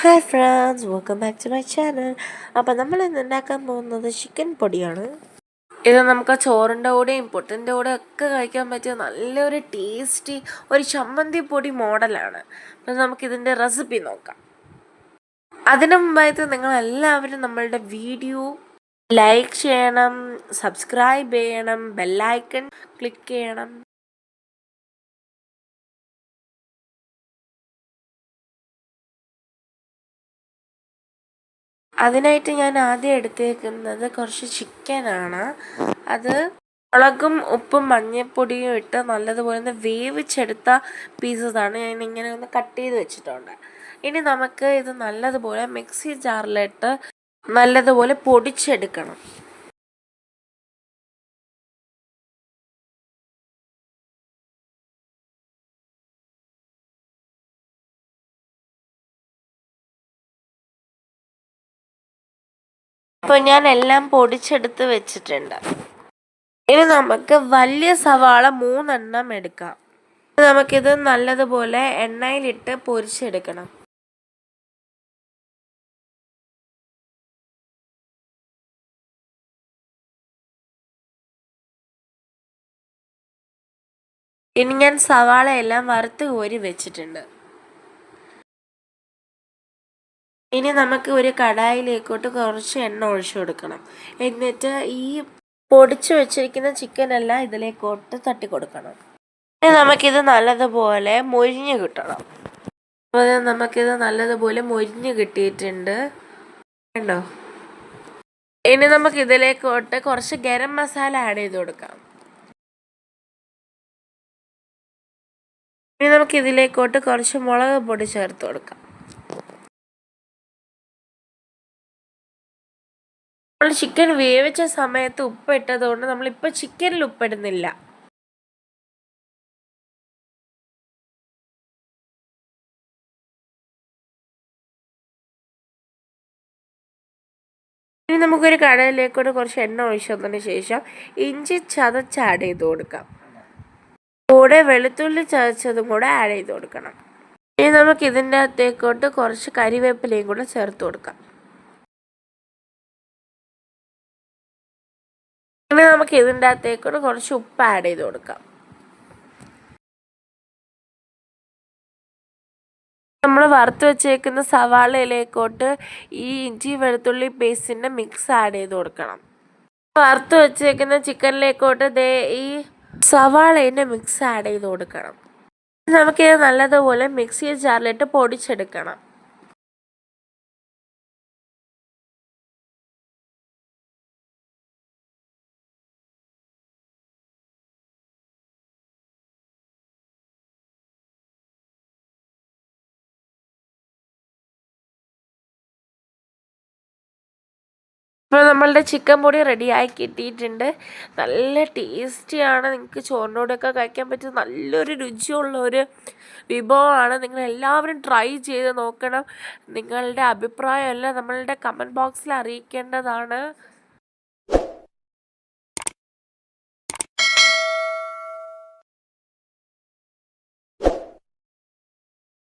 Hi friends, welcome back to my channel. അപ്പോൾ നമ്മൾ ഇന്ന് ഉണ്ടാക്കാൻ പോകുന്നത് ചിക്കൻ പൊടിയാണ്. ഇത് നമുക്ക് ചോറിൻ്റെ കൂടെയും പുട്ടിൻ്റെ കൂടെ ഒക്കെ കഴിക്കാൻ പറ്റിയ നല്ലൊരു ടേസ്റ്റി ഒരു ചമ്മന്തി പൊടി മോഡലാണ്. അപ്പോൾ നമുക്കിതിൻ്റെ റെസിപ്പി നോക്കാം. അതിനു മുമ്പായിട്ട് നിങ്ങളെല്ലാവരും നമ്മളുടെ വീഡിയോ ലൈക്ക് ചെയ്യണം, സബ്സ്ക്രൈബ് ചെയ്യണം, ബെല്ലൈക്കൺ ക്ലിക്ക് ചെയ്യണം. അതിനായിട്ട് ഞാൻ ആദ്യം എടുത്തേക്കുന്നത് കുറച്ച് ചിക്കനാണ്. അത് മുളകും ഉപ്പും മഞ്ഞൾപ്പൊടിയും ഇട്ട് നല്ലതുപോലെ ഒന്ന് വേവിച്ചെടുത്ത പീസസാണ്. ഞാൻ ഇങ്ങനെ ഒന്ന് കട്ട് ചെയ്ത് വെച്ചിട്ടുണ്ട്. ഇനി നമുക്ക് ഇത് നല്ലതുപോലെ മിക്സി ജാറിലിട്ട് നല്ലതുപോലെ പൊടിച്ചെടുക്കണം. അപ്പോൾ ഞാൻ എല്ലാം പൊടിച്ചെടുത്ത് വെച്ചിട്ടുണ്ട്. ഇനി നമുക്ക് വലിയ സവാള 3 എടുക്കാം. നമുക്കിത് നല്ലതുപോലെ എണ്ണയിലിട്ട് പൊരിച്ചെടുക്കണം. ഇനി ഞാൻ സവാളയെല്ലാം വറുത്ത് കോരി വെച്ചിട്ടുണ്ട്. ഇനി നമുക്ക് ഒരു കടായിലേക്കോട്ട് കുറച്ച് എണ്ണ ഒഴിച്ചു കൊടുക്കണം. എന്നിട്ട് ഈ പൊടിച്ചു വെച്ചിരിക്കുന്ന ചിക്കനെല്ലാം ഇതിലേക്കോട്ട് തട്ടി കൊടുക്കണം. ഇനി നമുക്കിത് നല്ലതുപോലെ മൊരിഞ്ഞ് കിട്ടണം. അപ്പോൾ നമുക്കിത് നല്ലതുപോലെ മൊരിഞ്ഞ് കിട്ടിയിട്ടുണ്ട്, കണ്ടോ? ഇനി നമുക്ക് ഇതിലേക്കോട്ട് കുറച്ച് ഗരം മസാല ആഡ് ചെയ്ത് കൊടുക്കാം. ഇനി നമുക്ക് ഇതിലേക്കോട്ട് കുറച്ച് മുളക് പൊടി ചേർത്ത് കൊടുക്കാം. നമ്മൾ ചിക്കൻ വേവിച്ച സമയത്ത് ഉപ്പ് ഇട്ടതുകൊണ്ട് നമ്മളിപ്പോൾ ചിക്കനിൽ ഉപ്പിടുന്നില്ല. ഇനി നമുക്കൊരു കടായിലേക്കൂടെ കുറച്ച് എണ്ണ ഒഴിച്ചതിന് ശേഷം ഇഞ്ചി ചതച്ച് ആഡ് ചെയ്ത് കൊടുക്കാം. കൂടെ വെളുത്തുള്ളി ചതച്ചതും കൂടെ ആഡ് ചെയ്ത് കൊടുക്കണം. ഇനി നമുക്ക് ഇതിൻ്റെ അകത്തേക്കോട്ട് കുറച്ച് കരിവേപ്പിലയും കൂടെ ചേർത്ത് കൊടുക്കാം. ഇനി നമുക്ക് ഇതിൻ്റെ അകത്തേക്കൂടെ കുറച്ച് ഉപ്പ് ആഡ് ചെയ്ത് കൊടുക്കാം. നമ്മൾ വറുത്ത് വെച്ചേക്കുന്ന സവാളയിലേക്കോട്ട് ഈ ഇഞ്ചി വെളുത്തുള്ളി പേസ്റ്റിൻ്റെ മിക്സ് ആഡ് ചെയ്ത് കൊടുക്കണം. വറുത്ത് വെച്ചേക്കുന്ന ചിക്കനിലേക്കോട്ട് ഈ സവാളേൻ്റെ മിക്സ് ആഡ് ചെയ്ത് കൊടുക്കണം. നമുക്കിത് നല്ലതുപോലെ മിക്സി ജാറിലിട്ട് പൊടിച്ചെടുക്കണം. ഇപ്പോൾ നമ്മളുടെ ചിക്കൻ പൊടി റെഡിയായി കിട്ടിയിട്ടുണ്ട്. നല്ല ടേസ്റ്റിയാണ്. നിങ്ങൾക്ക് ചോറിൻ്റെ കൂടെയൊക്കെ കഴിക്കാൻ പറ്റിയ നല്ലൊരു രുചിയുള്ള ഒരു വിഭവമാണ്. നിങ്ങളെല്ലാവരും ട്രൈ ചെയ്ത് നോക്കണം. നിങ്ങളുടെ അഭിപ്രായമെല്ലാം നമ്മളുടെ കമൻറ്റ് ബോക്സിൽ അറിയിക്കേണ്ടതാണ്.